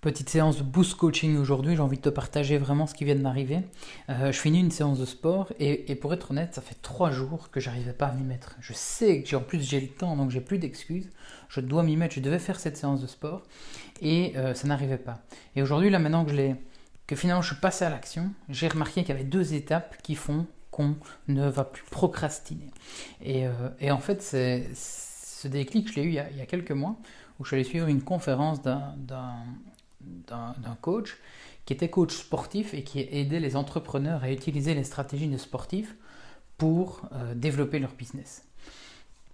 Petite séance de boost coaching aujourd'hui, j'ai envie de te partager vraiment ce qui vient de m'arriver. Je finis une séance de sport et pour être honnête, ça fait 3 jours que j'arrivais pas à m'y mettre. Je sais que j'ai le temps, donc j'ai plus d'excuses. Je dois m'y mettre, je devais faire cette séance de sport et ça n'arrivait pas. Et aujourd'hui, là maintenant que finalement je suis passé à l'action, j'ai remarqué qu'il y avait 2 étapes qui font qu'on ne va plus procrastiner. Et en fait, ce déclic, je l'ai eu il y a quelques mois, où je suis allé suivre une conférence d'un coach qui était coach sportif et qui aidait les entrepreneurs à utiliser les stratégies de sportifs pour développer leur business.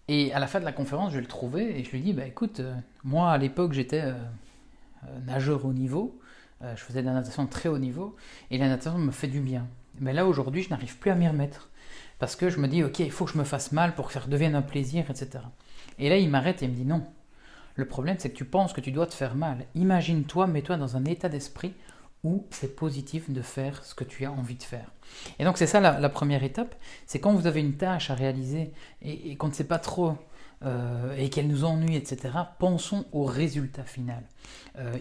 Et à la fin de la conférence, je le trouvais et je lui dis, bah écoute, moi à l'époque j'étais nageur haut niveau, je faisais de la natation de très haut niveau et la natation me fait du bien. Mais là aujourd'hui, je n'arrive plus à m'y remettre parce que je me dis, ok, il faut que je me fasse mal pour que ça redevienne un plaisir, etc. Et là, il m'arrête et il me dit non. Le problème, c'est que tu penses que tu dois te faire mal. Imagine-toi, mets-toi dans un état d'esprit où c'est positif de faire ce que tu as envie de faire. Et donc c'est ça la première étape, c'est quand vous avez une tâche à réaliser et qu'on ne sait pas trop et qu'elle nous ennuie, etc., pensons au résultat final.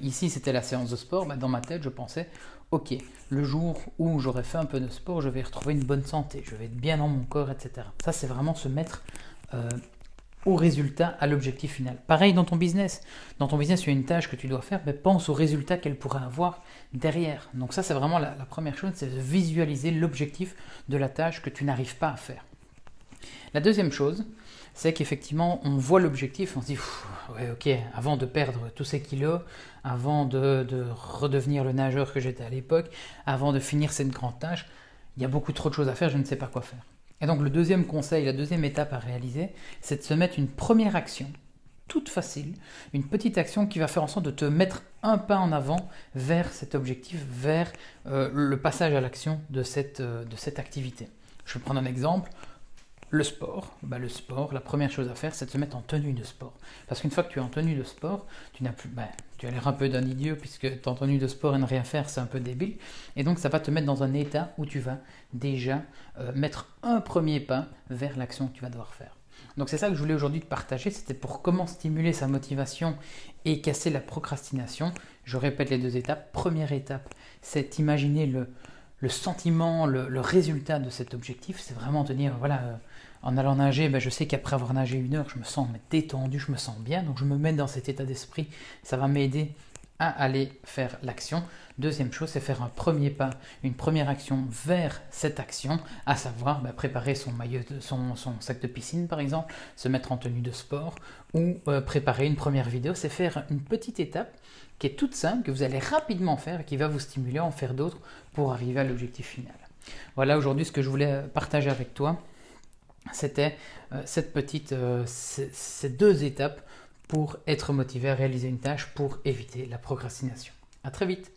Ici, c'était la séance de sport. Bah, dans ma tête, je pensais, ok, le jour où j'aurai fait un peu de sport, je vais retrouver une bonne santé, je vais être bien dans mon corps, etc. Ça, c'est vraiment se mettre au résultat, à l'objectif final. Pareil dans ton business. Dans ton business, il y a une tâche que tu dois faire, mais pense au résultat qu'elle pourrait avoir derrière. Donc ça, c'est vraiment la première chose, c'est de visualiser l'objectif de la tâche que tu n'arrives pas à faire. La deuxième chose, c'est qu'effectivement, on voit l'objectif, on se dit, ouais, ok, avant de perdre tous ces kilos, avant de redevenir le nageur que j'étais à l'époque, avant de finir cette grande tâche, il y a beaucoup trop de choses à faire, je ne sais pas quoi faire. Et donc le deuxième conseil, la deuxième étape à réaliser, c'est de se mettre une première action, toute facile, une petite action qui va faire en sorte de te mettre un pas en avant vers cet objectif, vers le passage à l'action de cette activité. Je vais prendre un exemple. Le sport, le sport, la première chose à faire, c'est de se mettre en tenue de sport. Parce qu'une fois que tu es en tenue de sport, tu as l'air un peu d'un idiot puisque tu es en tenue de sport et ne rien faire, c'est un peu débile. Et donc ça va te mettre dans un état où tu vas déjà mettre un premier pas vers l'action que tu vas devoir faire. Donc c'est ça que je voulais aujourd'hui te partager, c'était pour comment stimuler sa motivation et casser la procrastination. Je répète les 2 étapes. Première étape, c'est imaginer le sentiment, le résultat de cet objectif, c'est vraiment te dire, voilà, en allant nager, je sais qu'après avoir nagé 1 heure, je me sens détendu, je me sens bien, donc je me mets dans cet état d'esprit, ça va m'aider à aller faire l'action. Deuxième chose, c'est faire un premier pas, une première action vers cette action, à savoir préparer son maillot, son sac de piscine par exemple, se mettre en tenue de sport ou préparer une première vidéo. C'est faire une petite étape qui est toute simple, que vous allez rapidement faire et qui va vous stimuler à en faire d'autres pour arriver à l'objectif final. Voilà aujourd'hui ce que je voulais partager avec toi. C'était ces 2 étapes pour être motivé à réaliser une tâche pour éviter la procrastination. À très vite.